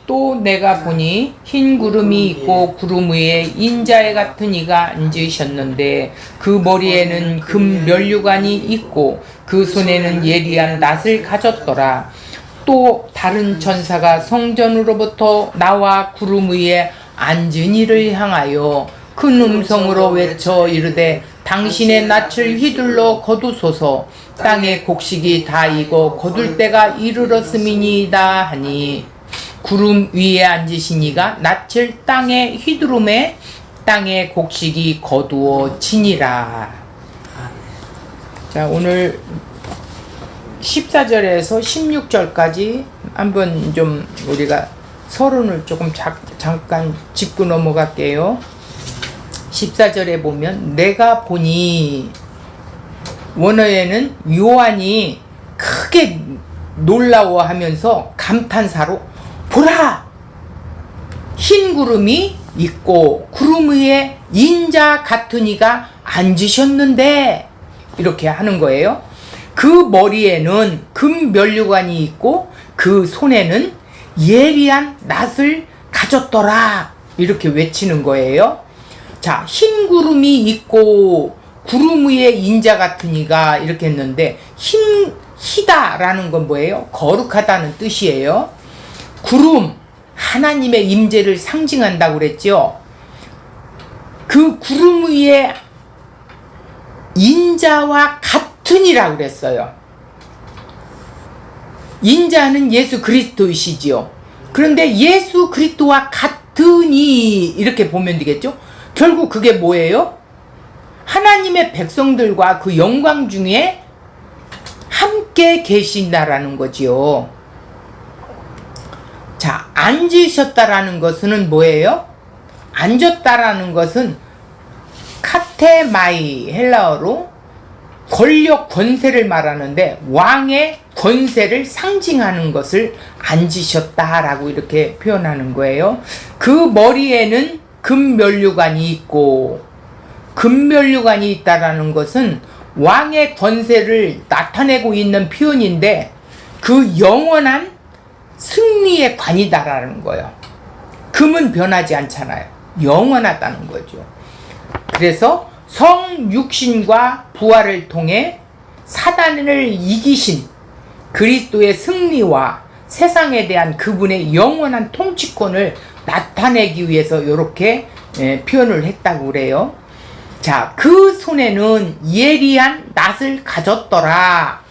또 내가 보니 흰 구름이 있고 구름 위에 인자에 같은 이가 앉으셨는데 그 머리에는 금 면류관이 있고 그 손에는 예리한 낫을 가졌더라. 또 다른 천사가 성전으로부터 나와 구름 위에 앉은 이를 향하여 큰 음성으로 외쳐 이르되 당신의 낯을 휘둘러 거두소서. 땅의 곡식이 다 익어 거둘 때가 이르렀음이니이다 하니 구름 위에 앉으신 이가 낯을 땅에 휘두르매 땅의 곡식이 거두어지니라. 자, 오늘 14절에서 16절까지 한번 좀 우리가 서론을 조금 잠깐 짚고 넘어갈게요. 14절에 보면 내가 보니, 원어에는 요한이 크게 놀라워하면서 감탄사로 보라! 흰 구름이 있고 구름 위에 인자 같은 이가 앉으셨는데, 이렇게 하는 거예요. 그 머리에는 금 면류관이 있고 그 손에는 예리한 낫을 가졌더라, 이렇게 외치는 거예요. 자, 흰 구름이 있고 구름 위에 인자 같은 이가, 이렇게 했는데 희다라는 건 뭐예요? 거룩하다는 뜻이에요. 구름, 하나님의 임재를 상징한다고 그랬죠. 그 구름 위에 인자와 같은 이라고 그랬어요. 인자는 예수 그리스도이시지요. 그런데 예수 그리스도와 같은 이, 이렇게 보면 되겠죠. 결국 그게 뭐예요? 하나님의 백성들과 그 영광 중에 함께 계신다라는 거지요. 자, 앉으셨다라는 것은 뭐예요? 앉았다라는 것은 카테마이, 헬라어로 권력, 권세를 말하는데 왕의 권세를 상징하는 것을 앉으셨다라고 이렇게 표현하는 거예요. 그 머리에는 금면류관이 있고, 금면류관이 있다라는 것은 왕의 권세를 나타내고 있는 표현인데 그 영원한 승리의 관이다라는 거예요. 금은 변하지 않잖아요. 영원하다는 거죠. 그래서 성육신과 부활을 통해 사단을 이기신 그리스도의 승리와 세상에 대한 그분의 영원한 통치권을 나타내기 위해서 이렇게 표현을 했다고 그래요. 자, 그 손에는 예리한 낫을 가졌더라.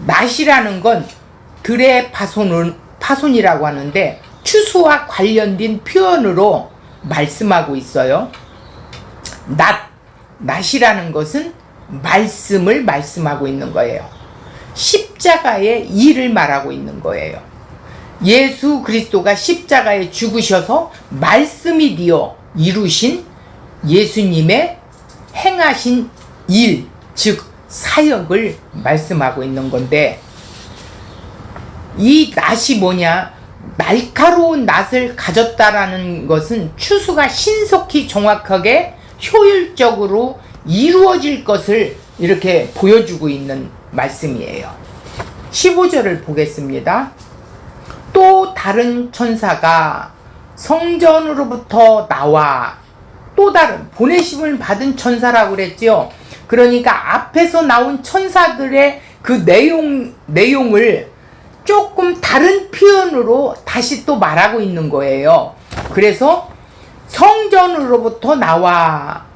낫이라는 건 들의 파손이라고 하는데 추수와 관련된 표현으로 말씀하고 있어요. 낫이라는 것은 말씀을 말씀하고 있는 거예요. 십자가의 일을 말하고 있는 거예요. 예수 그리스도가 십자가에 죽으셔서 말씀이 되어 이루신 예수님의 행하신 일, 즉 사역을 말씀하고 있는 건데, 이 낫이 뭐냐? 날카로운 낫을 가졌다라는 것은 추수가 신속히 정확하게 효율적으로 이루어질 것을 이렇게 보여주고 있는 말씀이에요. 15절을 보겠습니다. 또 다른 천사가 성전으로부터 나와, 또 다른 보내심을 받은 천사라고 그랬죠. 그러니까 앞에서 나온 천사들의 그 내용을 조금 다른 표현으로 다시 또 말하고 있는 거예요. 그래서 성전으로부터 나와,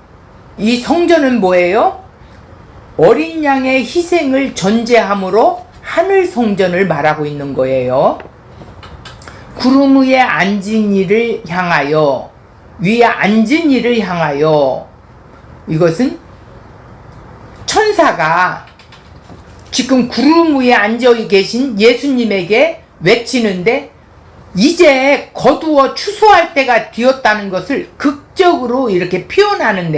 이 성전은 뭐예요? 어린 양의 희생을 전제함으로 하늘 성전을 말하고 있는 거예요. 구름 위에 앉은 이를 향하여, 위에 앉은 이를 향하여, 이것은 천사가 지금 구름 위에 앉아 계신 예수님에게 외치는데 이제 거두어 추수할 때가 되었다는 것을 극적으로 이렇게 표현하는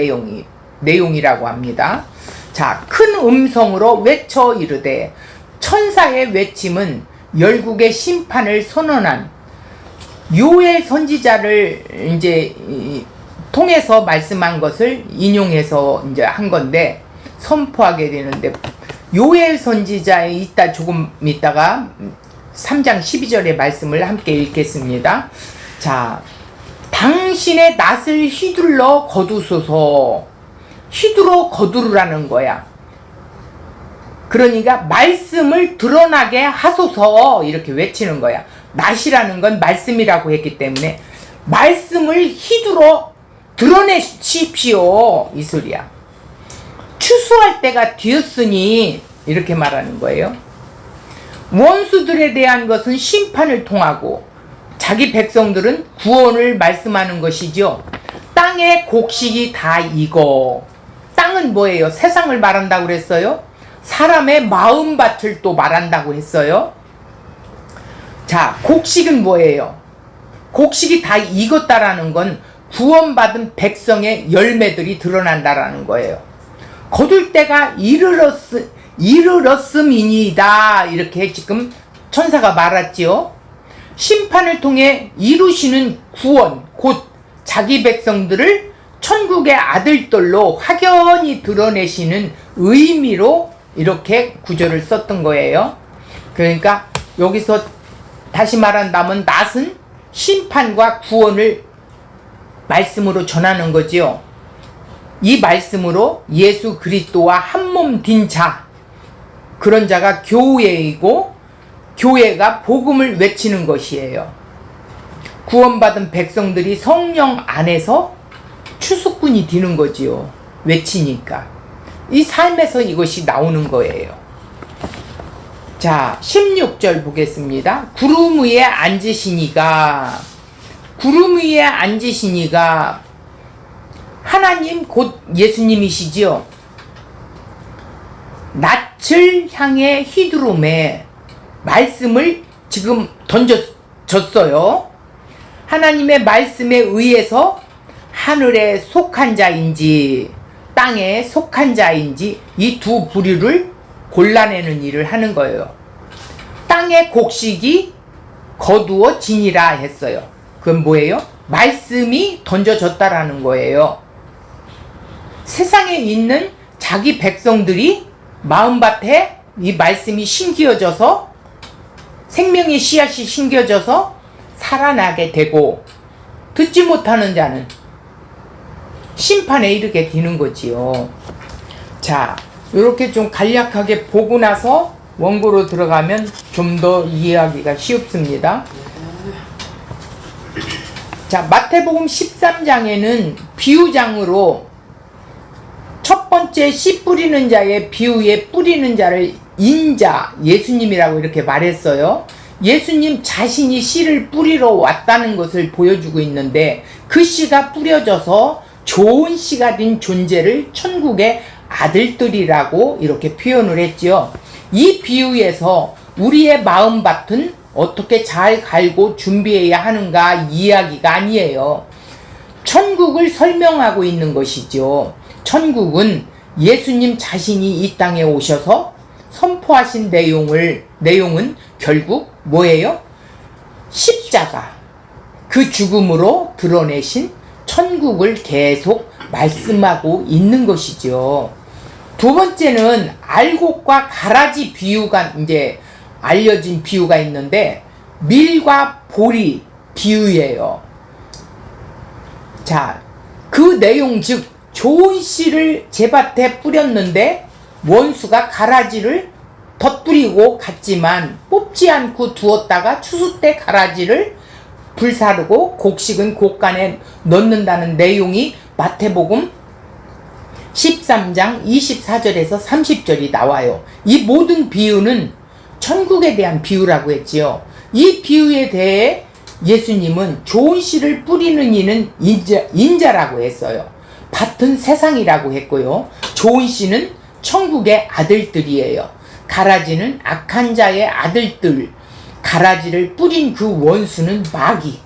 내용이라고 합니다. 자, 큰 음성으로 외쳐 이르되, 천사의 외침은 열국의 심판을 선언한 요엘 선지자를 이제 통해서 말씀한 것을 인용해서 이제 한 건데, 선포하게 되는데, 요엘 선지자에 조금 있다가 3장 12절의 말씀을 함께 읽겠습니다. 자, 당신의 낫을 휘둘러 거두소서. 휘두러 거두르라는 거야. 그러니까 말씀을 드러나게 하소서 이렇게 외치는 거야. 낫이라는 건 말씀이라고 했기 때문에 말씀을 휘두러 드러내십시오 이 소리야. 추수할 때가 되었으니 이렇게 말하는 거예요. 원수들에 대한 것은 심판을 통하고 자기 백성들은 구원을 말씀하는 것이죠. 땅의 곡식이 다 익어. 땅은 뭐예요? 세상을 말한다고 그랬어요? 사람의 마음밭을 또 말한다고 했어요. 자, 곡식은 뭐예요? 곡식이 다 익었다라는 건 구원받은 백성의 열매들이 드러난다라는 거예요. 거둘 때가 이르렀음이니이다 이렇게 지금 천사가 말했지요. 심판을 통해 이루시는 구원, 곧 자기 백성들을 천국의 아들들로 확연히 드러내시는 의미로 이렇게 구절을 썼던 거예요. 그러니까 여기서 다시 말한다면 낫은 심판과 구원을 말씀으로 전하는 거지요. 이 말씀으로 예수 그리스도와 한몸 딘 자, 그런 자가 교회이고 교회가 복음을 외치는 것이에요. 구원받은 백성들이 성령 안에서 추수꾼이 되는 거지요. 외치니까. 이 삶에서 이것이 나오는 거예요. 자, 16절 보겠습니다. 구름 위에 앉으시니가, 구름 위에 앉으시니가 하나님 곧 예수님이시지요. 낯을 향해 휘두름에 말씀을 지금 던져줬어요. 하나님의 말씀에 의해서 하늘에 속한 자인지 땅에 속한 자인지 이 두 부류를 골라내는 일을 하는 거예요. 땅의 곡식이 거두어지니라 했어요. 그건 뭐예요? 말씀이 던져졌다라는 거예요. 세상에 있는 자기 백성들이 마음밭에 이 말씀이 심겨져서 생명의 씨앗이 심겨져서 살아나게 되고, 듣지 못하는 자는 심판에 이르게 되는 거지요. 자, 이렇게 좀 간략하게 보고 나서 원고로 들어가면 좀 더 이해하기가 쉽습니다. 자, 마태복음 13장에는 비유장으로 첫 번째 씨 뿌리는 자의 비유에 뿌리는 자를 인자, 예수님이라고 이렇게 말했어요. 예수님 자신이 씨를 뿌리러 왔다는 것을 보여주고 있는데, 그 씨가 뿌려져서 좋은 씨가 된 존재를 천국의 아들들이라고 이렇게 표현을 했지요. 이 비유에서 우리의 마음밭은 어떻게 잘 갈고 준비해야 하는가 이야기가 아니에요. 천국을 설명하고 있는 것이죠. 천국은 예수님 자신이 이 땅에 오셔서 선포하신 내용은 결국 뭐예요? 십자가, 그 죽음으로 드러내신 천국을 계속 말씀하고 있는 것이죠. 두 번째는 알곡과 가라지 비유가 이제 알려진 비유가 있는데, 밀과 보리 비유예요. 자, 그 내용 즉 좋은 씨를 제밭에 뿌렸는데 원수가 가라지를 덧뿌리고 갔지만 뽑지 않고 두었다가 추수 때 가라지를 불사르고 곡식은 곡간에 넣는다는 내용이 마태복음 13장 24절에서 30절이 나와요. 이 모든 비유는 천국에 대한 비유라고 했지요. 이 비유에 대해 예수님은 좋은 씨를 뿌리는 이는 인자라고 했어요. 밭은 세상이라고 했고요. 좋은 씨는 천국의 아들들이에요. 가라지는 악한 자의 아들들. 가라지를 뿌린 그 원수는 마귀.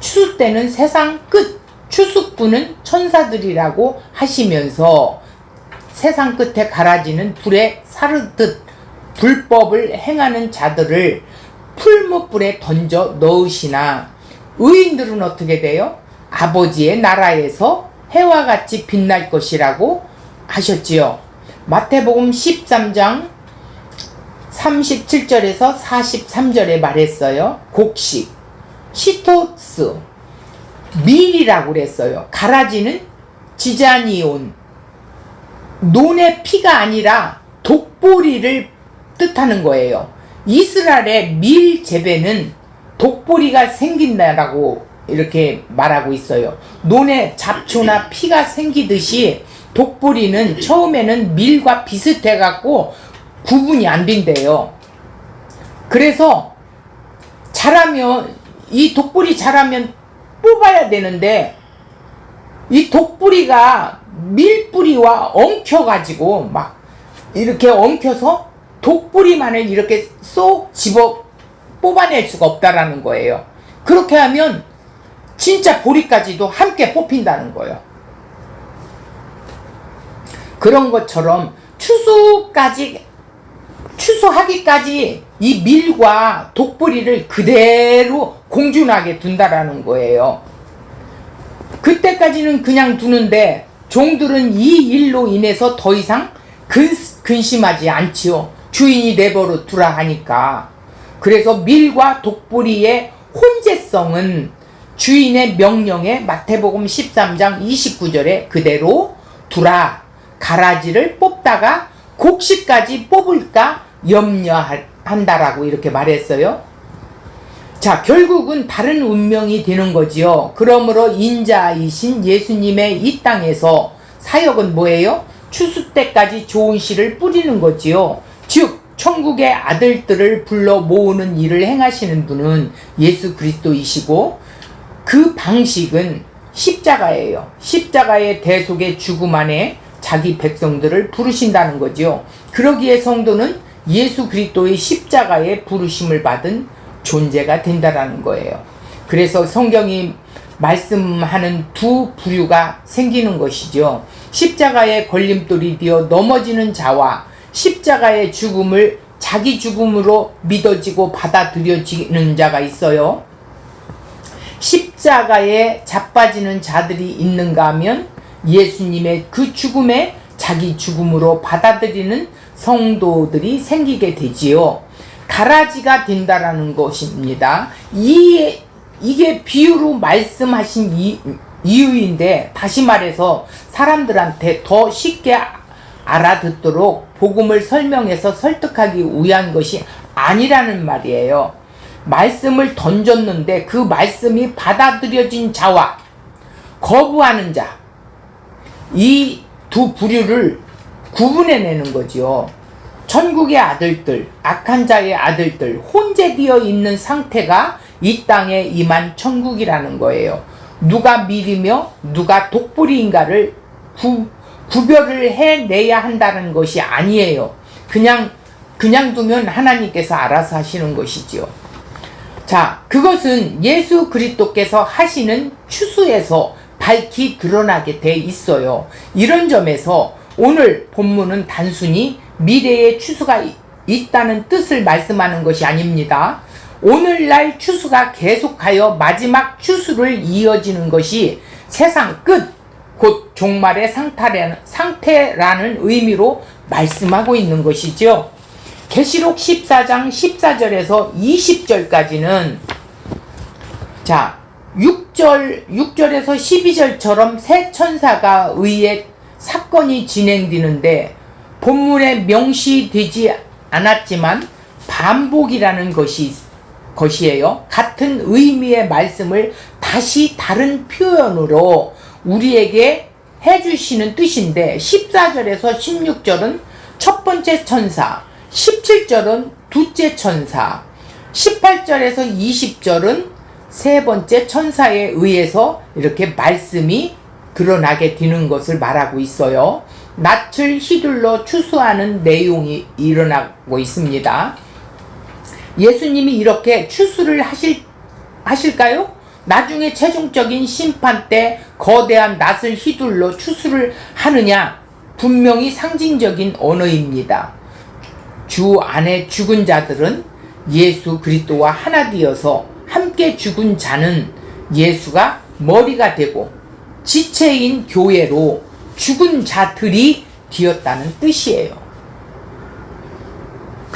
추수 때는 세상 끝. 추수꾼은 천사들이라고 하시면서 세상 끝에 가라지는 불에 사르듯 불법을 행하는 자들을 풀무불에 던져 넣으시나 의인들은 어떻게 돼요? 아버지의 나라에서 해와 같이 빛날 것이라고 하셨지요. 마태복음 13장 37절에서 43절에 말했어요. 곡식, 시토스, 밀이라고 그랬어요. 가라지는 지자니온, 논의 피가 아니라 독보리를 뜻하는 거예요. 이스라엘의 밀 재배는 독보리가 생긴다라고 이렇게 말하고 있어요. 논에 잡초나 피가 생기듯이 독보리는 처음에는 밀과 비슷해 갖고 구분이 안 된대요. 그래서 자라면, 이 독보리 자라면 뽑아야 되는데 이 독보리가 밀뿌리와 엉켜가지고 막 이렇게 엉켜서 독보리만을 이렇게 쏙 집어 뽑아낼 수가 없다라는 거예요. 그렇게 하면 진짜 보리까지도 함께 뽑힌다는 거예요. 그런 것처럼 추수하기까지 이 밀과 독보리를 그대로 공존하게 둔다라는 거예요. 그때까지는 그냥 두는데 종들은 이 일로 인해서 더 이상 근심하지 않지요. 주인이 내버려 두라 하니까. 그래서 밀과 독보리의 혼재성은 주인의 명령에 마태복음 13장 29절에 그대로 두라. 가라지를 뽑다가 곡식까지 뽑을까 염려한다라고 이렇게 말했어요. 자, 결국은 다른 운명이 되는 거지요. 그러므로 인자이신 예수님의 이 땅에서 사역은 뭐예요? 추수 때까지 좋은 씨를 뿌리는 거지요. 즉 천국의 아들들을 불러 모으는 일을 행하시는 분은 예수 그리스도이시고, 그 방식은 십자가예요. 십자가의 대속의 죽음 안에 자기 백성들을 부르신다는 거지요. 그러기에 성도는 예수 그리스도의 십자가의 부르심을 받은 존재가 된다라는 거예요. 그래서 성경이 말씀하는 두 부류가 생기는 것이죠. 십자가의 걸림돌이 되어 넘어지는 자와 십자가의 죽음을 자기 죽음으로 믿어지고 받아들여지는 자가 있어요. 십자가에 자빠지는 자들이 있는가 하면 예수님의 그 죽음에 자기 죽음으로 받아들이는 성도들이 생기게 되지요. 가라지가 된다라는 것입니다. 이게 비유로 말씀하신 이유인데, 다시 말해서 사람들한테 더 쉽게 알아듣도록 복음을 설명해서 설득하기 위한 것이 아니라는 말이에요. 말씀을 던졌는데 그 말씀이 받아들여진 자와 거부하는 자, 이 두 부류를 구분해내는 거지요. 천국의 아들들, 악한 자의 아들들, 혼재되어 있는 상태가 이 땅에 임한 천국이라는 거예요. 누가 밀이며 누가 독보리인가를 구별을 해내야 한다는 것이 아니에요. 그냥 두면 하나님께서 알아서 하시는 것이지요. 자, 그것은 예수 그리스도께서 하시는 추수에서 밝히 드러나게 돼 있어요. 이런 점에서 오늘 본문은 단순히 미래의 추수가 있다는 뜻을 말씀하는 것이 아닙니다. 오늘날 추수가 계속하여 마지막 추수를 이어지는 것이 세상 끝, 곧 종말의 상태라는 의미로 말씀하고 있는 것이죠. 계시록 14장 14절에서 20절까지는 자, 6절에서 12절처럼 새 천사가 의해 사건이 진행되는데 본문에 명시되지 않았지만 반복이라는 것이에요. 같은 의미의 말씀을 다시 다른 표현으로 우리에게 해주시는 뜻인데, 14절에서 16절은 첫 번째 천사, 17절은 둘째 천사, 18절에서 20절은 세 번째 천사에 의해서 이렇게 말씀이 드러나게 되는 것을 말하고 있어요. 낯을 휘둘러 추수하는 내용이 일어나고 있습니다. 예수님이 이렇게 추수를 하실까요? 나중에 최종적인 심판 때 거대한 낯을 휘둘러 추수를 하느냐? 분명히 상징적인 언어입니다. 주 안에 죽은 자들은 예수 그리스도와 하나 되어서 함께 죽은 자는 예수가 머리가 되고 지체인 교회로 죽은 자들이 되었다는 뜻이에요.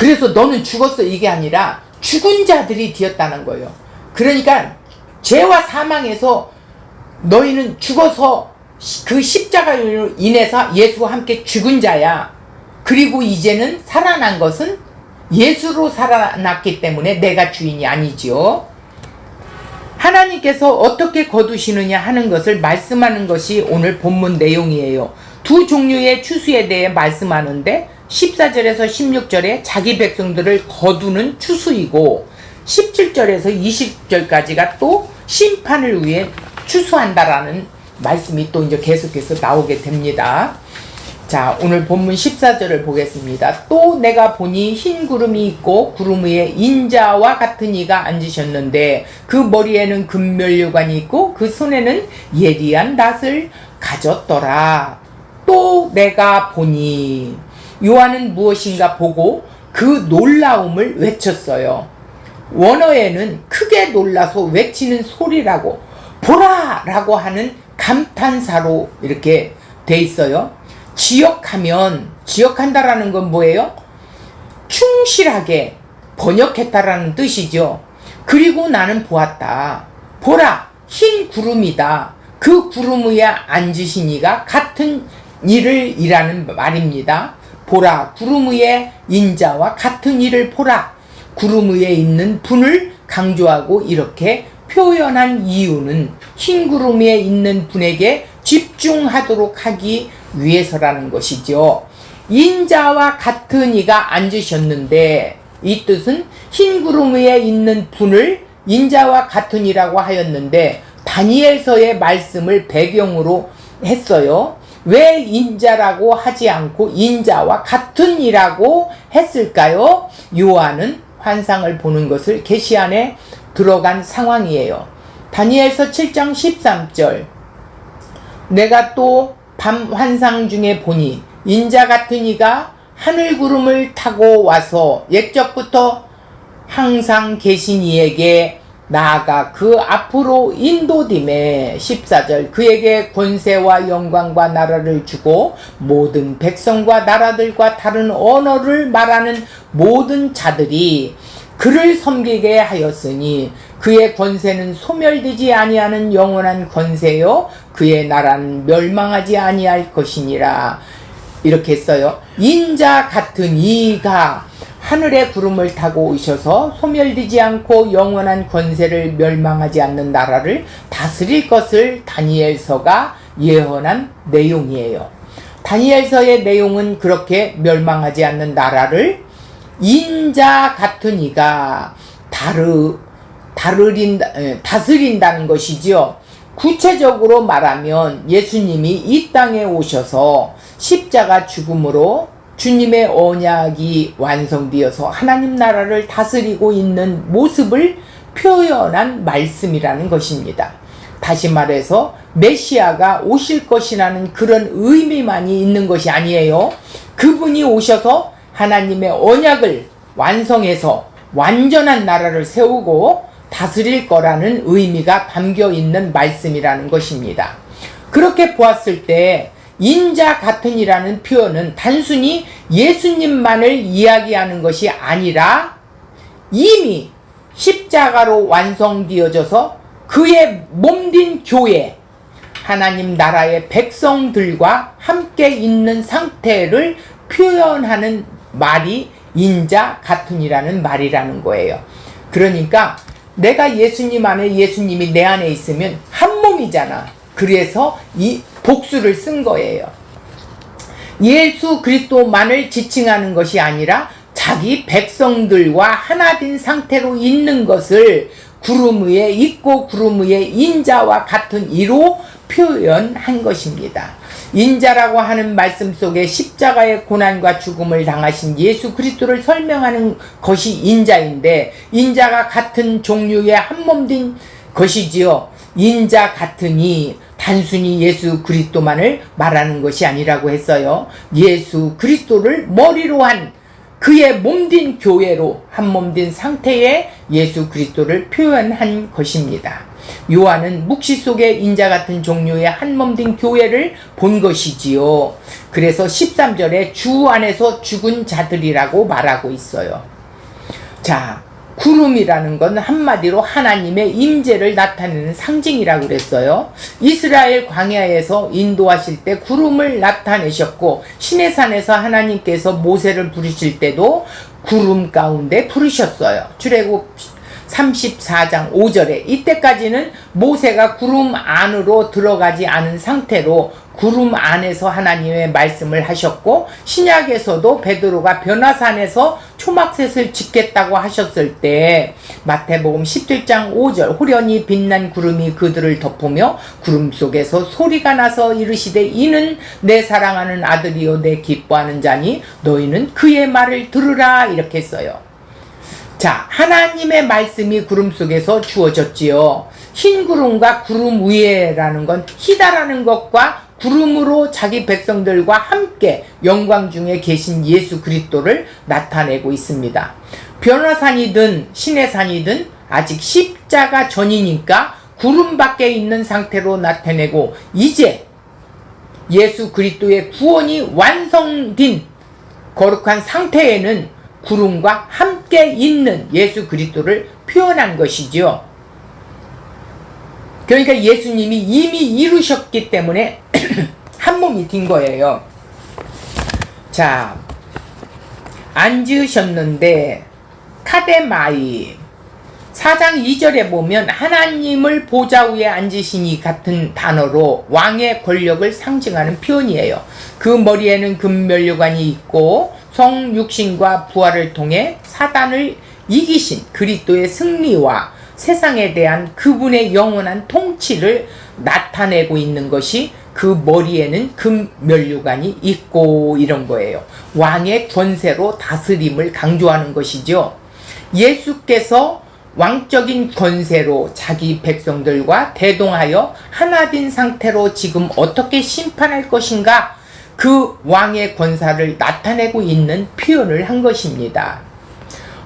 그래서 너는 죽었어 이게 아니라 죽은 자들이 되었다는 거예요. 그러니까 죄와 사망에서 너희는 죽어서 그 십자가로 인해서 예수와 함께 죽은 자야. 그리고 이제는 살아난 것은 예수로 살아났기 때문에 내가 주인이 아니지요. 하나님께서 어떻게 거두시느냐 하는 것을 말씀하는 것이 오늘 본문 내용이에요. 두 종류의 추수에 대해 말씀하는데 14절에서 16절에 자기 백성들을 거두는 추수이고 17절에서 20절까지가 또 심판을 위해 추수한다라는 말씀이 또 이제 계속해서 나오게 됩니다. 자, 오늘 본문 14절을 보겠습니다. 또 내가 보니 흰 구름이 있고 구름 위에 인자와 같은 이가 앉으셨는데 그 머리에는 금면류관이 있고 그 손에는 예리한 낫을 가졌더라. 또 내가 보니 요한은 무엇인가 보고 그 놀라움을 외쳤어요. 원어에는 크게 놀라서 외치는 소리라고 보라! 라고 하는 감탄사로 이렇게 돼 있어요. 지역한다라는 건 뭐예요? 충실하게 번역했다라는 뜻이죠. 그리고 나는 보았다. 보라! 흰 구름이다. 그 구름 위에 앉으신 이가 같은 일을 이라는 말입니다. 보라! 구름 위에 인자와 같은 일을 보라! 구름 위에 있는 분을 강조하고 이렇게 표현한 이유는 흰 구름 위에 있는 분에게 집중하도록 하기 위해서라는 것이죠. 인자와 같은 이가 앉으셨는데 이 뜻은 흰 구름 위에 있는 분을 인자와 같은 이라고 하였는데 다니엘서의 말씀을 배경으로 했어요. 왜 인자라고 하지 않고 인자와 같은 이라고 했을까요? 요한은 환상을 보는 것을 계시 안에 들어간 상황이에요. 다니엘서 7장 13절 내가 또 밤 환상 중에 보니 인자 같은 이가 하늘 구름을 타고 와서 옛적부터 항상 계신 이에게 나아가 그 앞으로 인도됨에 14절 그에게 권세와 영광과 나라를 주고 모든 백성과 나라들과 다른 언어를 말하는 모든 자들이 그를 섬기게 하였으니 그의 권세는 소멸되지 아니하는 영원한 권세요 그의 나라는 멸망하지 아니할 것이니라. 이렇게 써요. 인자 같은 이가 하늘의 구름을 타고 오셔서 소멸되지 않고 영원한 권세를 멸망하지 않는 나라를 다스릴 것을 다니엘서가 예언한 내용이에요. 다니엘서의 내용은 그렇게 멸망하지 않는 나라를 인자 같은 이가 다스린다는 것이지요. 구체적으로 말하면 예수님이 이 땅에 오셔서 십자가 죽음으로 주님의 언약이 완성되어서 하나님 나라를 다스리고 있는 모습을 표현한 말씀이라는 것입니다. 다시 말해서 메시아가 오실 것이라는 그런 의미만이 있는 것이 아니에요. 그분이 오셔서 하나님의 언약을 완성해서 완전한 나라를 세우고 다스릴 거라는 의미가 담겨 있는 말씀이라는 것입니다. 그렇게 보았을 때 인자 같은 이라는 표현은 단순히 예수님만을 이야기하는 것이 아니라 이미 십자가로 완성되어져서 그의 몸된 교회, 하나님 나라의 백성들과 함께 있는 상태를 표현하는 말이 인자 같은 이라는 말이라는 거예요. 그러니까 내가 예수님 안에 예수님이 내 안에 있으면 한 몸이잖아. 그래서 이 복수를 쓴 거예요. 예수 그리스도만을 지칭하는 것이 아니라 자기 백성들과 하나 된 상태로 있는 것을 구름 위에 있고 구름 위에 인자와 같은 이로 표현한 것입니다. 인자라고 하는 말씀 속에 십자가의 고난과 죽음을 당하신 예수 그리스도를 설명하는 것이 인자인데 인자가 같은 종류의 한몸된 것이지요. 인자 같으니 단순히 예수 그리스도만을 말하는 것이 아니라고 했어요. 예수 그리스도를 머리로 한 그의 몸된 교회로 한 몸된 상태의 예수 그리스도를 표현한 것입니다. 요한은 묵시 속의 인자 같은 종류의 한 몸된 교회를 본 것이지요. 그래서 13절에 주 안에서 죽은 자들이라고 말하고 있어요. 자, 구름이라는 건 한마디로 하나님의 임재를 나타내는 상징이라고 그랬어요. 이스라엘 광야에서 인도하실 때 구름을 나타내셨고, 시내산에서 하나님께서 모세를 부르실 때도 구름 가운데 부르셨어요. 출애굽 34장 5절에 이때까지는 모세가 구름 안으로 들어가지 않은 상태로 구름 안에서 하나님의 말씀을 하셨고, 신약에서도 베드로가 변화산에서 초막셋을 짓겠다고 하셨을 때 마태복음 17장 5절 호련히 빛난 구름이 그들을 덮으며 구름 속에서 소리가 나서 이르시되 이는 내 사랑하는 아들이요 내 기뻐하는 자니 너희는 그의 말을 들으라, 이렇게 했어요. 자, 하나님의 말씀이 구름 속에서 주어졌지요. 흰 구름과 구름 위에라는 건 희다라는 것과 구름으로 자기 백성들과 함께 영광 중에 계신 예수 그리스도를 나타내고 있습니다. 변화산이든 시내산이든 아직 십자가 전이니까 구름 밖에 있는 상태로 나타내고, 이제 예수 그리스도의 구원이 완성된 거룩한 상태에는 구름과 함께 있는 예수 그리스도를 표현한 것이죠. 그러니까 예수님이 이미 이루셨기 때문에 한 몸이 된 거예요. 자, 앉으셨는데 카데마이 4장 2절에 보면 하나님을 보좌 위에 앉으시니 같은 단어로 왕의 권력을 상징하는 표현이에요. 그 머리에는 금면류관이 있고 성육신과 부활을 통해 사단을 이기신 그리스도의 승리와 세상에 대한 그분의 영원한 통치를 나타내고 있는 것이 그 머리에는 금면류관이 있고, 이런 거예요. 왕의 권세로 다스림을 강조하는 것이죠. 예수께서 왕적인 권세로 자기 백성들과 대동하여 하나된 상태로 지금 어떻게 심판할 것인가, 그 왕의 권사를 나타내고 있는 표현을 한 것입니다.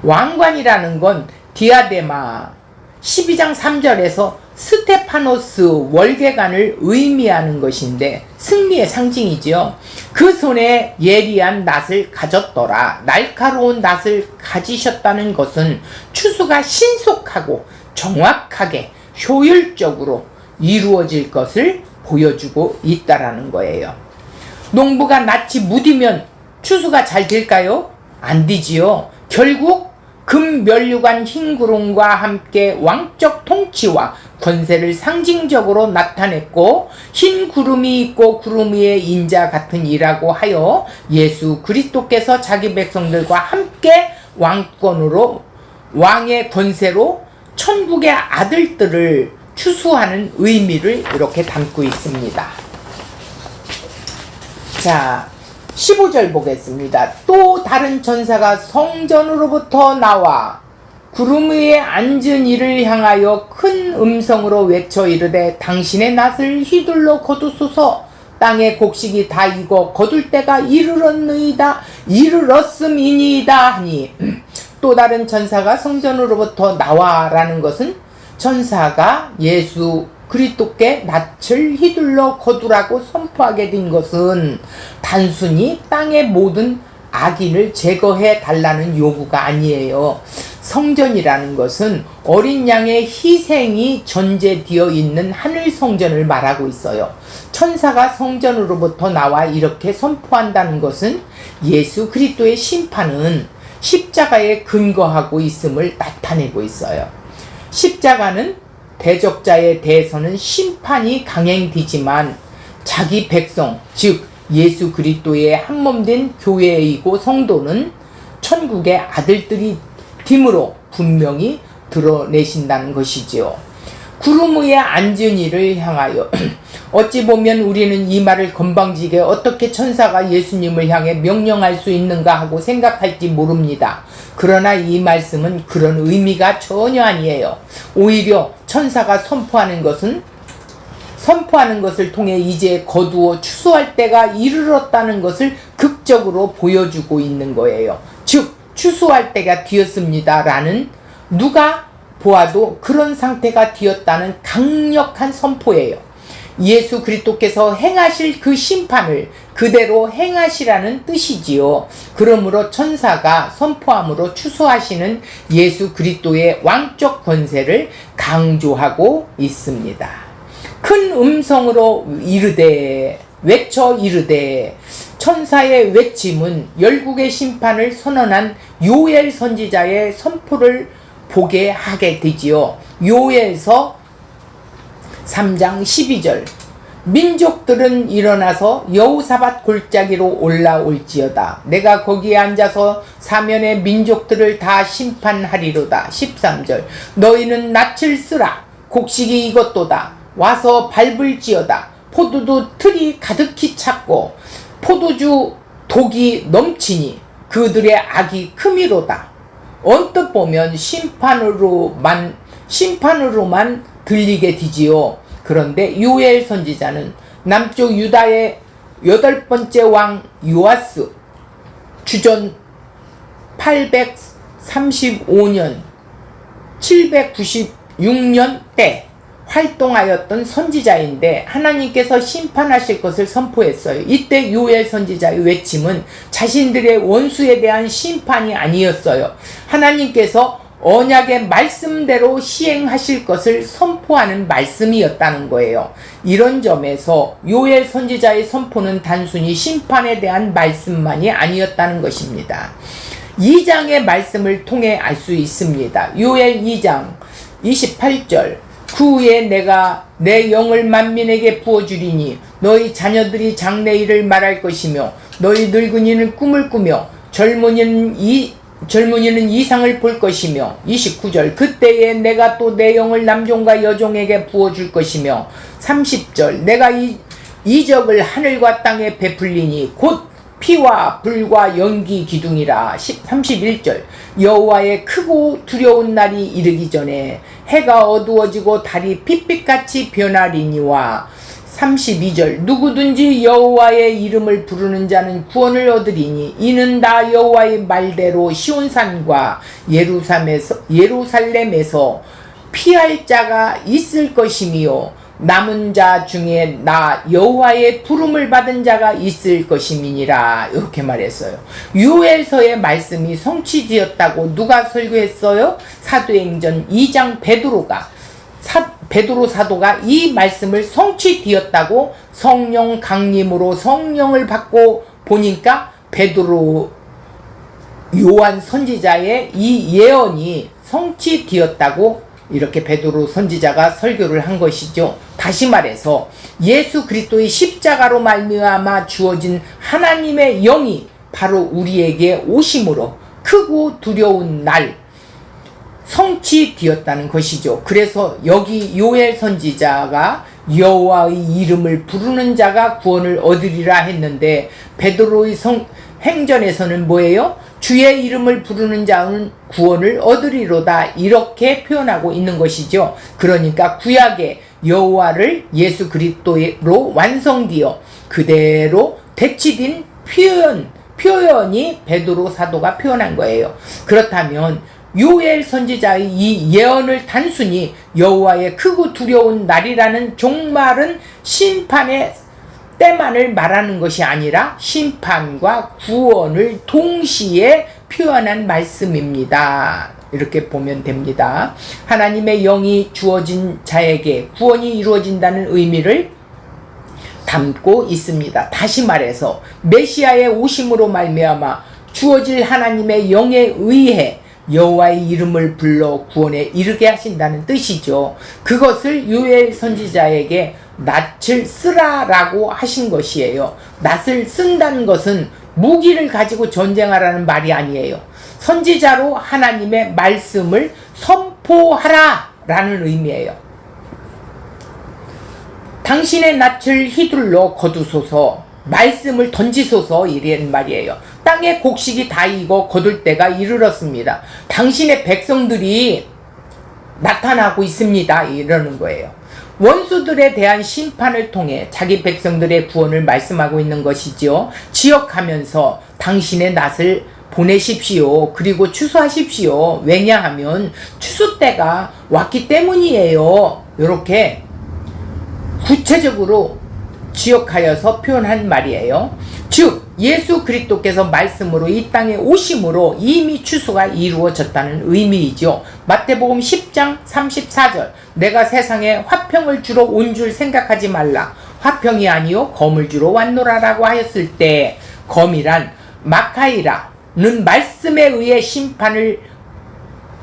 왕관이라는 건 디아데마 12장 3절에서 스테파노스 월계관을 의미하는 것인데 승리의 상징이지요. 그 손에 예리한 낫을 가졌더라. 날카로운 낫을 가지셨다는 것은 추수가 신속하고 정확하게 효율적으로 이루어질 것을 보여주고 있다라는 거예요. 농부가 낫이 무디면 추수가 잘 될까요? 안 되지요. 결국 금면류관 흰 구름과 함께 왕적 통치와 권세를 상징적으로 나타냈고, 흰 구름이 있고 구름 위에 인자 같은 이라고 하여 예수 그리스도께서 자기 백성들과 함께 왕권으로 왕의 권세로 천국의 아들들을 추수하는 의미를 이렇게 담고 있습니다. 자, 15절 보겠습니다. 또 다른 천사가 성전으로부터 나와 구름 위에 앉은 이를 향하여 큰 음성으로 외쳐 이르되 당신의 낫을 휘둘러 거두소서. 땅의 곡식이 다 익어 거둘 때가 이르렀음이니이다 하니, 또 다른 천사가 성전으로부터 나와라는 것은 천사가 예수 그리스도께 낫을 휘둘러 거두라고 선포하게 된 것은 단순히 땅의 모든 악인을 제거해 달라는 요구가 아니에요. 성전이라는 것은 어린 양의 희생이 전제되어 있는 하늘 성전을 말하고 있어요. 천사가 성전으로부터 나와 이렇게 선포한다는 것은 예수 그리스도의 심판은 십자가에 근거하고 있음을 나타내고 있어요. 십자가는 대적자에 대해서는 심판이 강행되지만 자기 백성, 즉 예수 그리스도의 한몸된 교회이고 성도는 천국의 아들들이 됨으로 분명히 드러내신다는 것이지요. 구름 위에 앉은 이를 향하여 어찌 보면 우리는 이 말을 건방지게 어떻게 천사가 예수님을 향해 명령할 수 있는가 하고 생각할지 모릅니다. 그러나 이 말씀은 그런 의미가 전혀 아니에요. 오히려 천사가 선포하는 것은 선포하는 것을 통해 이제 거두어 추수할 때가 이르렀다는 것을 극적으로 보여주고 있는 거예요. 즉 추수할 때가 되었습니다 라는, 누가 보아도 그런 상태가 되었다는 강력한 선포예요. 예수 그리스도께서 행하실 그 심판을 그대로 행하시라는 뜻이지요. 그러므로 천사가 선포함으로 추수하시는 예수 그리스도의 왕적 권세를 강조하고 있습니다. 큰 음성으로 이르되, 외쳐 이르되. 천사의 외침은 열국의 심판을 선언한 요엘 선지자의 선포를 보게 하게 되지요. 요엘서 3장 12절. 민족들은 일어나서 여호사밧 골짜기로 올라올지어다. 내가 거기에 앉아서 사면의 민족들을 다 심판하리로다. 13절. 너희는 낯을 쓰라. 곡식이 익었도다. 와서 밟을지어다. 포도주 틀이 가득히 찼고 포도주 독이 넘치니 그들의 악이 크미로다. 언뜻 보면 심판으로만 들리게 되지요. 그런데 요엘 선지자는 남쪽 유다의 8번째 왕 요아스 주전 835년 796년 때 활동하였던 선지자인데 하나님께서 심판하실 것을 선포했어요. 이때 요엘 선지자의 외침은 자신들의 원수에 대한 심판이 아니었어요. 하나님께서 언약의 말씀대로 시행하실 것을 선포하는 말씀이었다는 거예요. 이런 점에서 요엘 선지자의 선포는 단순히 심판에 대한 말씀만이 아니었다는 것입니다. 2장의 말씀을 통해 알 수 있습니다. 요엘 2장 28절. 그 후에 내가 내 영을 만민에게 부어주리니 너희 자녀들이 장래일을 말할 것이며 너희 늙은이는 꿈을 꾸며 젊은이는 이상을 볼 것이며 29절. 그때에 내가 또 내 영을 남종과 여종에게 부어줄 것이며 30절. 내가 이적을 하늘과 땅에 베풀리니 곧 피와 불과 연기 기둥이라. 31절. 여호와의 크고 두려운 날이 이르기 전에 해가 어두워지고 달이 핏빛같이 변하리니와. 32절. 누구든지 여호와의 이름을 부르는 자는 구원을 얻으리니 이는 다 여호와의 말대로 시온산과 예루살렘에서 피할 자가 있을 것이며 남은 자 중에 나 여호와의 부름을 받은 자가 있을 것임이니라. 이렇게 말했어요. 요엘서의 말씀이 성취되었다고 누가 설교했어요? 사도행전 2장 베드로 사도가 이 말씀을 성취되었다고 성령 강림으로 성령을 받고 보니까 베드로 요한 선지자의 이 예언이 성취되었다고 이렇게 베드로 선지자가 설교를 한 것이죠. 다시 말해서 예수 그리스도의 십자가로 말미암아 주어진 하나님의 영이 바로 우리에게 오심으로 크고 두려운 날 성취되었다는 것이죠. 그래서 여기 요엘 선지자가 여호와의 이름을 부르는 자가 구원을 얻으리라 했는데 베드로의 행전에서는 뭐예요? 주의 이름을 부르는 자는 구원을 얻으리로다 이렇게 표현하고 있는 것이죠. 그러니까 구약의 여호와를 예수 그리스도로 완성되어 그대로 대치된 표현이 베드로 사도가 표현한 거예요. 그렇다면 요엘 선지자의 이 예언을 단순히 여호와의 크고 두려운 날이라는 종말은 심판의 때만을 말하는 것이 아니라 심판과 구원을 동시에 표현한 말씀입니다. 이렇게 보면 됩니다. 하나님의 영이 주어진 자에게 구원이 이루어진다는 의미를 담고 있습니다. 다시 말해서 메시아의 오심으로 말미암아 주어질 하나님의 영에 의해 여호와의 이름을 불러 구원에 이르게 하신다는 뜻이죠. 그것을 요엘 선지자에게 낫을 쓰라라고 하신 것이에요. 낫을 쓴다는 것은 무기를 가지고 전쟁하라는 말이 아니에요. 선지자로 하나님의 말씀을 선포하라라는 의미예요. 당신의 낯을 휘둘러 거두소서, 말씀을 던지소서 이런 말이에요. 땅의 곡식이 다 익어 거둘 때가 이르렀습니다. 당신의 백성들이 나타나고 있습니다. 이러는 거예요. 원수들에 대한 심판을 통해 자기 백성들의 구원을 말씀하고 있는 것이지요. 지역하면서 당신의 낫을 보내십시오. 그리고 추수하십시오. 왜냐하면 추수 때가 왔기 때문이에요. 이렇게 구체적으로 지역하여서 표현한 말이에요. 즉 예수 그리스도께서 말씀으로 이 땅에 오심으로 이미 추수가 이루어졌다는 의미이죠. 마태복음 10장 34절 내가 세상에 화평을 주러 온 줄 생각하지 말라. 화평이 아니요 검을 주러 왔노라라고 하였을 때 검이란 마카이라는 말씀에 의해 심판을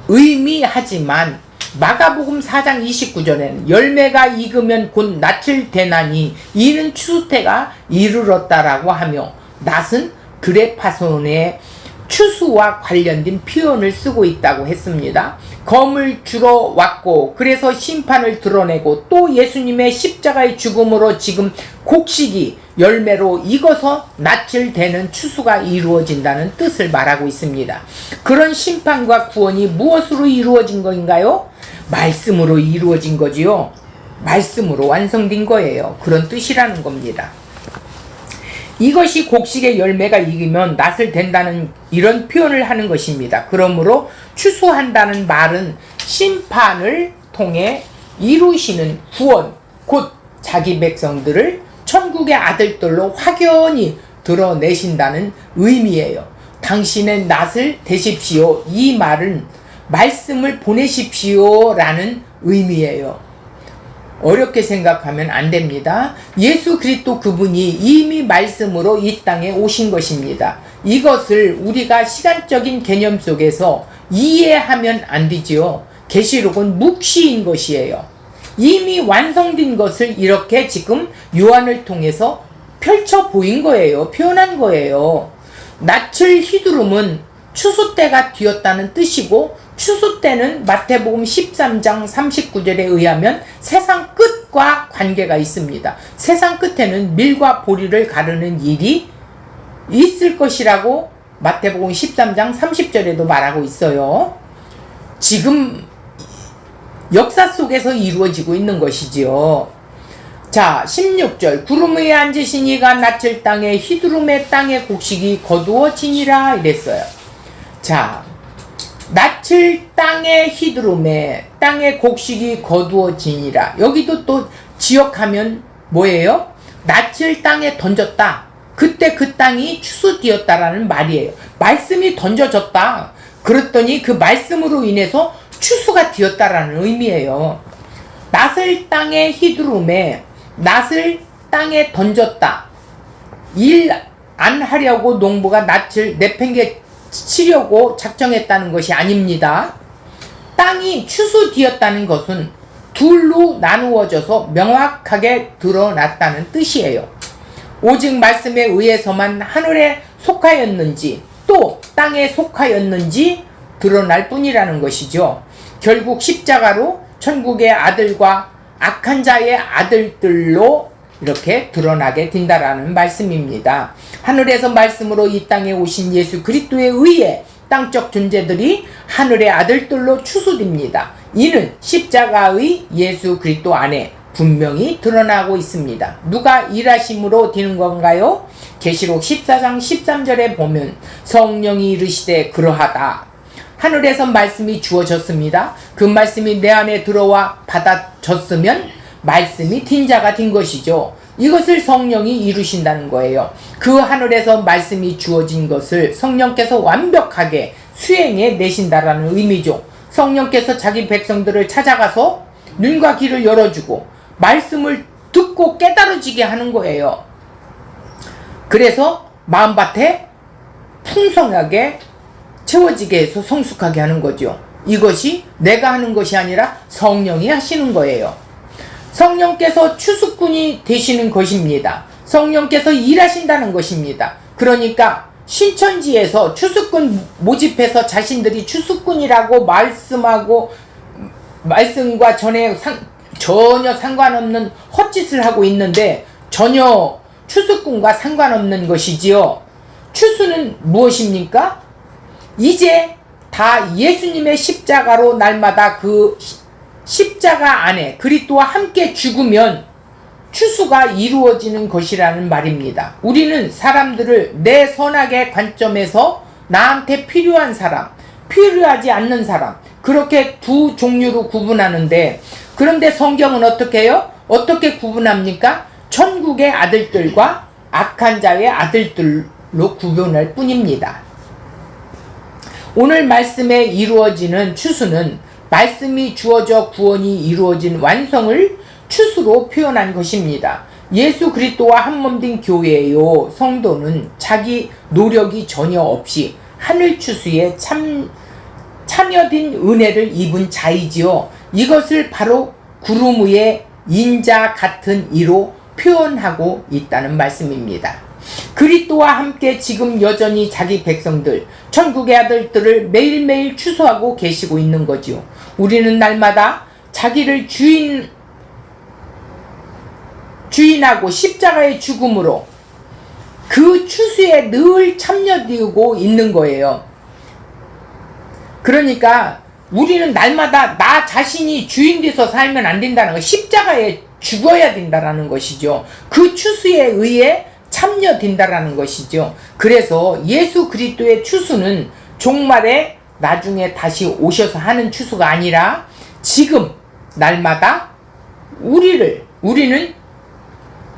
의미하지만 마가복음 4장 29절에는 열매가 익으면 곧 낯을 대나니 이는 추수 때가 이르렀다라고 하며 낫은 들의 파손의 추수와 관련된 표현을 쓰고 있다고 했습니다. 검을 주러 왔고 그래서 심판을 드러내고 또 예수님의 십자가의 죽음으로 지금 곡식이 열매로 익어서 낯을 대는 추수가 이루어진다는 뜻을 말하고 있습니다. 그런 심판과 구원이 무엇으로 이루어진 것인가요? 말씀으로 이루어진 거지요. 말씀으로 완성된 거예요. 그런 뜻이라는 겁니다. 이것이 곡식의 열매가 익으면 낫을 댄다는 이런 표현을 하는 것입니다. 그러므로 추수한다는 말은 심판을 통해 이루시는 구원, 곧 자기 백성들을 천국의 아들들로 확연히 드러내신다는 의미예요. 당신의 낫을 대십시오. 이 말은 말씀을 보내십시오 라는 의미예요. 어렵게 생각하면 안 됩니다. 예수 그리스도 그분이 이미 말씀으로 이 땅에 오신 것입니다. 이것을 우리가 시간적인 개념 속에서 이해하면 안 되지요. 계시록은 묵시인 것이에요. 이미 완성된 것을 이렇게 지금 요한을 통해서 펼쳐 보인 거예요. 표현한 거예요. 낯을 휘두름은 추수 때가 되었다는 뜻이고 추수 때는 마태복음 13장 39절에 의하면 세상 끝과 관계가 있습니다. 세상 끝에는 밀과 보리를 가르는 일이 있을 것이라고 마태복음 13장 30절에도 말하고 있어요. 지금 역사 속에서 이루어지고 있는 것이지요. 자, 16절 구름 위에 앉으신 이가 낯을 땅에 휘두름의 땅의 곡식이 거두어지니라 이랬어요. 자, 낯을 땅에 휘두름에 땅의 곡식이 거두어지니라. 여기도 또 지역하면 뭐예요? 낯을 땅에 던졌다. 그때 그 땅이 추수되었다라는 말이에요. 말씀이 던져졌다. 그랬더니 그 말씀으로 인해서 추수가 되었다라는 의미예요. 낯을 땅에 휘두름에 낯을 땅에 던졌다. 일 안 하려고 농부가 낯을 내팽개치려고 작정했다는 것이 아닙니다. 땅이 추수되었다는 것은 둘로 나누어져서 명확하게 드러났다는 뜻이에요. 오직 말씀에 의해서만 하늘에 속하였는지 또 땅에 속하였는지 드러날 뿐이라는 것이죠. 결국 십자가로 천국의 아들과 악한 자의 아들들로 이렇게 드러나게 된다라는 말씀입니다. 하늘에서 말씀으로 이 땅에 오신 예수 그리스도에 의해 땅적 존재들이 하늘의 아들들로 추수됩니다. 이는 십자가의 예수 그리스도 안에 분명히 드러나고 있습니다. 누가 일하심으로 되는 건가요? 계시록 14장 13절에 보면 성령이 이르시되 그러하다. 하늘에서 말씀이 주어졌습니다. 그 말씀이 내 안에 들어와 받아졌으면 말씀이 된 자가 된 것이죠. 이것을 성령이 이루신다는 거예요. 그 하늘에서 말씀이 주어진 것을 성령께서 완벽하게 수행해 내신다라는 의미죠. 성령께서 자기 백성들을 찾아가서 눈과 귀를 열어주고 말씀을 듣고 깨달아지게 하는 거예요. 그래서 마음밭에 풍성하게 채워지게 해서 성숙하게 하는 거죠. 이것이 내가 하는 것이 아니라 성령이 하시는 거예요. 성령께서 추수꾼이 되시는 것입니다. 성령께서 일하신다는 것입니다. 그러니까 신천지에서 추수꾼 모집해서 자신들이 추수꾼이라고 말씀하고 말씀과 전혀 상관없는 헛짓을 하고 있는데 전혀 추수꾼과 상관없는 것이지요. 추수는 무엇입니까? 이제 다 예수님의 십자가로 날마다 그 십자가 안에 그리스도와 함께 죽으면 추수가 이루어지는 것이라는 말입니다. 우리는 사람들을 내 선악의 관점에서 나한테 필요한 사람, 필요하지 않는 사람, 그렇게 두 종류로 구분하는데, 그런데 성경은 어떻게 해요? 어떻게 구분합니까? 천국의 아들들과 악한 자의 아들들로 구분할 뿐입니다. 오늘 말씀에 이루어지는 추수는 말씀이 주어져 구원이 이루어진 완성을 추수로 표현한 것입니다. 예수 그리스도와 한몸 된 교회요 성도는 자기 노력이 전혀 없이 하늘 추수에 참여된 은혜를 입은 자이지요. 이것을 바로 구름 위에 인자 같은 이로 표현하고 있다는 말씀입니다. 그리스도와 함께 지금 여전히 자기 백성들, 천국의 아들들을 매일매일 추수하고 계시고 있는 거지요. 우리는 날마다 자기를 주인하고 십자가의 죽음으로 그 추수에 늘 참여되고 있는 거예요. 그러니까 우리는 날마다 나 자신이 주인 돼서 살면 안 된다는 거, 십자가에 죽어야 된다는 것이죠. 그 추수에 의해 참여된다라는 것이죠. 그래서 예수 그리스도의 추수는 종말에 나중에 다시 오셔서 하는 추수가 아니라 지금 날마다 우리는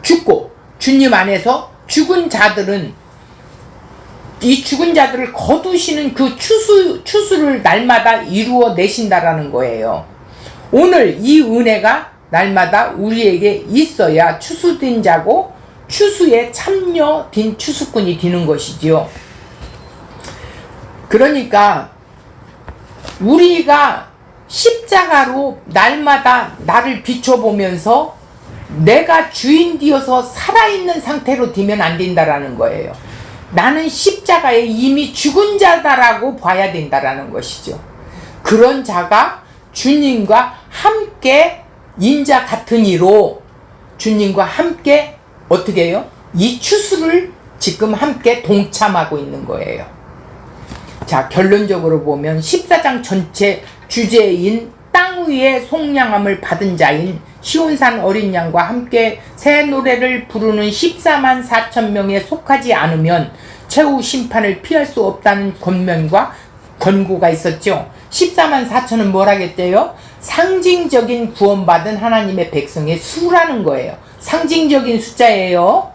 죽고 주님 안에서 죽은 자들은 이 죽은 자들을 거두시는 그 추수를 날마다 이루어 내신다라는 거예요. 오늘 이 은혜가 날마다 우리에게 있어야 추수된 자고 추수에 참여된 추수꾼이 되는 것이지요. 그러니까 우리가 십자가로 날마다 나를 비춰보면서 내가 주인 되어서 살아있는 상태로 되면 안 된다라는 거예요. 나는 십자가에 이미 죽은 자다라고 봐야 된다라는 것이죠. 그런 자가 주님과 함께 인자 같은 이로 주님과 함께 어떻게 해요? 이 추수를 지금 함께 동참하고 있는 거예요. 자, 결론적으로 보면 14장 전체 주제인 땅 위에 속량함을 받은 자인 시온산 어린 양과 함께 새 노래를 부르는 14만 4천 명에 속하지 않으면 최후 심판을 피할 수 없다는 권면과 권고가 있었죠. 14만 4천은 뭘 하겠대요? 상징적인 구원받은 하나님의 백성의 수라는 거예요. 상징적인 숫자예요.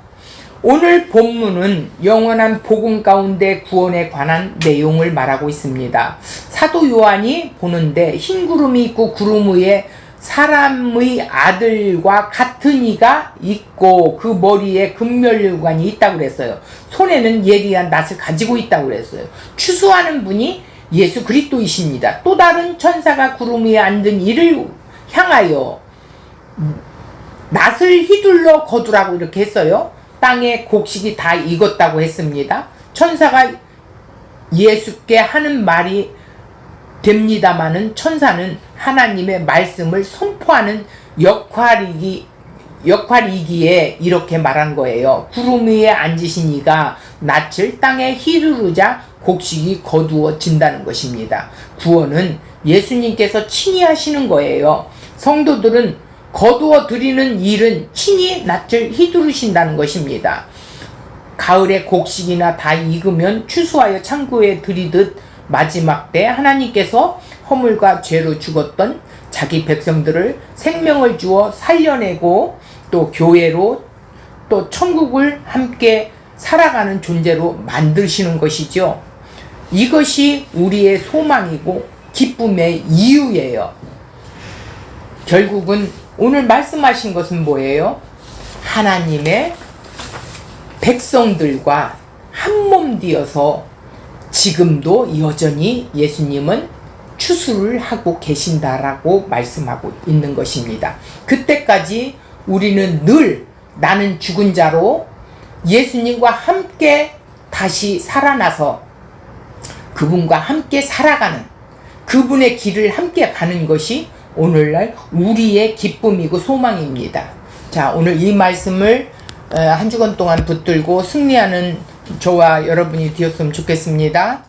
오늘 본문은 영원한 복음 가운데 구원에 관한 내용을 말하고 있습니다. 사도 요한이 보는데 흰 구름이 있고 구름 위에 사람의 아들과 같은 이가 있고 그 머리에 금면류관이 있다고 그랬어요. 손에는 예리한 낫을 가지고 있다고 그랬어요. 추수하는 분이 예수 그리스도이십니다. 또 다른 천사가 구름 위에 앉은 이를 향하여 낫을 휘둘러 거두라고 이렇게 했어요. 땅에 곡식이 다 익었다고 했습니다. 천사가 예수께 하는 말이 됩니다마는 천사는 하나님의 말씀을 선포하는 역할이기에 이렇게 말한 거예요. 구름 위에 앉으신 이가 낯을 땅에 휘두르자 곡식이 거두어진다는 것입니다. 구원은 예수님께서 친히 하시는 거예요. 성도들은 거두어 드리는 일은 친히 낯을 휘두르신다는 것입니다. 가을에 곡식이나 다 익으면 추수하여 창고에 들이듯 마지막 때 하나님께서 허물과 죄로 죽었던 자기 백성들을 생명을 주어 살려내고 또 교회로 또 천국을 함께 살아가는 존재로 만드시는 것이죠. 이것이 우리의 소망이고 기쁨의 이유예요. 결국은 오늘 말씀하신 것은 뭐예요? 하나님의 백성들과 한몸 되어서 지금도 여전히 예수님은 추수를 하고 계신다라고 말씀하고 있는 것입니다. 그때까지 우리는 늘 나는 죽은 자로 예수님과 함께 다시 살아나서 그분과 함께 살아가는 그분의 길을 함께 가는 것이 오늘날 우리의 기쁨이고 소망입니다. 자, 오늘 이 말씀을 한 주간 동안 붙들고 승리하는 저와 여러분이 되었으면 좋겠습니다.